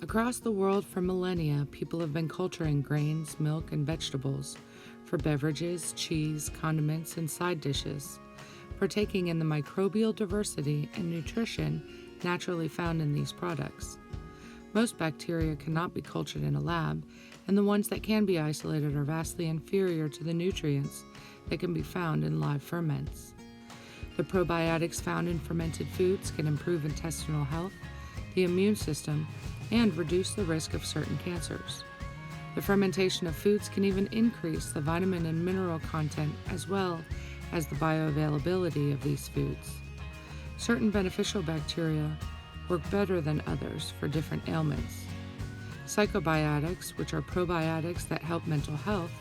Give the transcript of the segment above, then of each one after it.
Across the world for millennia, people have been culturing grains, milk, and vegetables for beverages, cheese, condiments, and side dishes, partaking in the microbial diversity and nutrition naturally found in these products. Most bacteria cannot be cultured in a lab, and the ones that can be isolated are vastly inferior to the nutrients that can be found in live ferments. The probiotics found in fermented foods can improve intestinal health, the immune system, and reduce the risk of certain cancers. The fermentation of foods can even increase the vitamin and mineral content as well as the bioavailability of these foods. Certain beneficial bacteria work better than others for different ailments. Psychobiotics, which are probiotics that help mental health,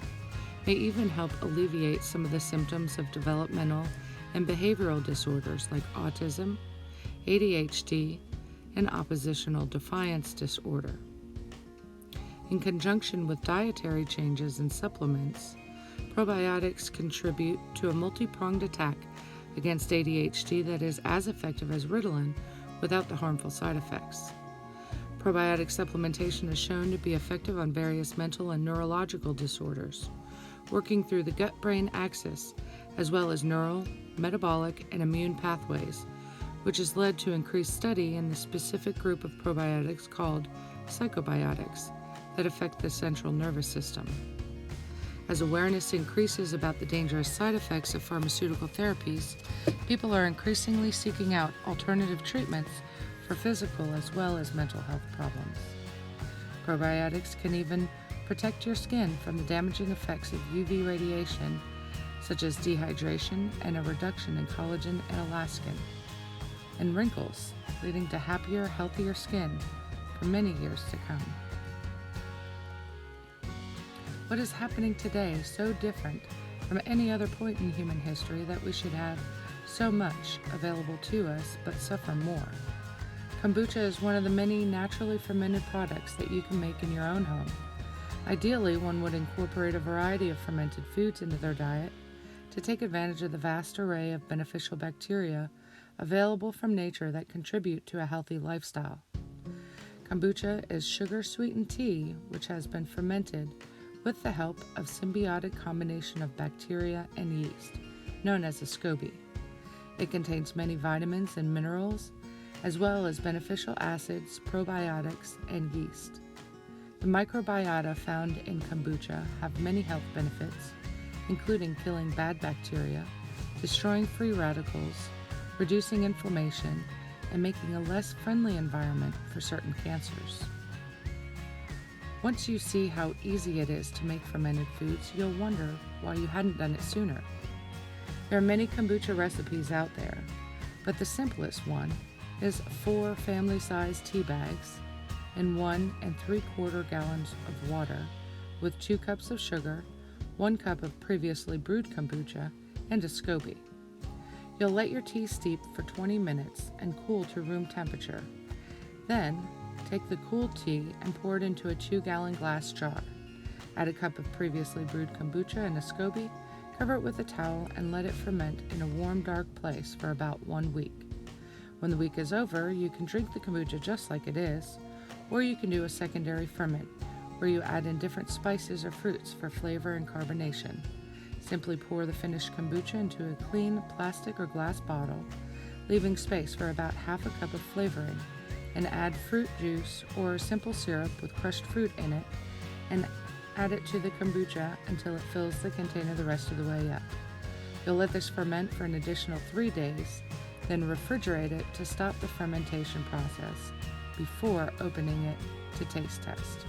may even help alleviate some of the symptoms of developmental and behavioral disorders like autism, ADHD, and oppositional defiance disorder. In conjunction with dietary changes and supplements, probiotics contribute to a multi-pronged attack against ADHD that is as effective as Ritalin without the harmful side effects. Probiotic supplementation is shown to be effective on various mental and neurological disorders, working through the gut-brain axis as well as neural, metabolic, and immune pathways, which has led to increased study in the specific group of probiotics called psychobiotics that affect the central nervous system. As awareness increases about the dangerous side effects of pharmaceutical therapies, people are increasingly seeking out alternative treatments for physical as well as mental health problems. Probiotics can even protect your skin from the damaging effects of UV radiation, such as dehydration and a reduction in collagen and elastin, and wrinkles, leading to happier, healthier skin for many years to come. What is happening today is so different from any other point in human history that we should have so much available to us but suffer more. Kombucha is one of the many naturally fermented products that you can make in your own home. Ideally, one would incorporate a variety of fermented foods into their diet to take advantage of the vast array of beneficial bacteria available from nature that contribute to a healthy lifestyle. Kombucha is sugar-sweetened tea which has been fermented with the help of symbiotic combination of bacteria and yeast, known as a SCOBY. It contains many vitamins and minerals, as well as beneficial acids, probiotics, and yeast. The microbiota found in kombucha have many health benefits, including killing bad bacteria, destroying free radicals, reducing inflammation, and making a less friendly environment for certain cancers. Once you see how easy it is to make fermented foods, you'll wonder why you hadn't done it sooner. There are many kombucha recipes out there, but the simplest one is 4 family-sized tea bags and 1 3/4 gallons of water with 2 cups of sugar, 1 cup of previously brewed kombucha, and a SCOBY. You'll let your tea steep for 20 minutes and cool to room temperature. Then, take the cooled tea and pour it into a 2-gallon glass jar. Add a cup of previously brewed kombucha and a SCOBY, cover it with a towel, and let it ferment in a warm, dark place for about 1 week. When the week is over, you can drink the kombucha just like it is, or you can do a secondary ferment, where you add in different spices or fruits for flavor and carbonation. Simply pour the finished kombucha into a clean plastic or glass bottle, leaving space for about half a cup of flavoring, and add fruit juice or simple syrup with crushed fruit in it, and add it to the kombucha until it fills the container the rest of the way up. You'll let this ferment for an additional 3 days, then refrigerate it to stop the fermentation process before opening it to taste test.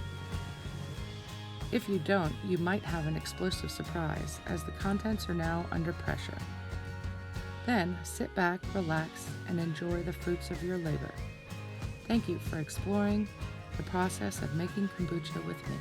If you don't, you might have an explosive surprise, as the contents are now under pressure. Then sit back, relax, and enjoy the fruits of your labor. Thank you for exploring the process of making kombucha with me.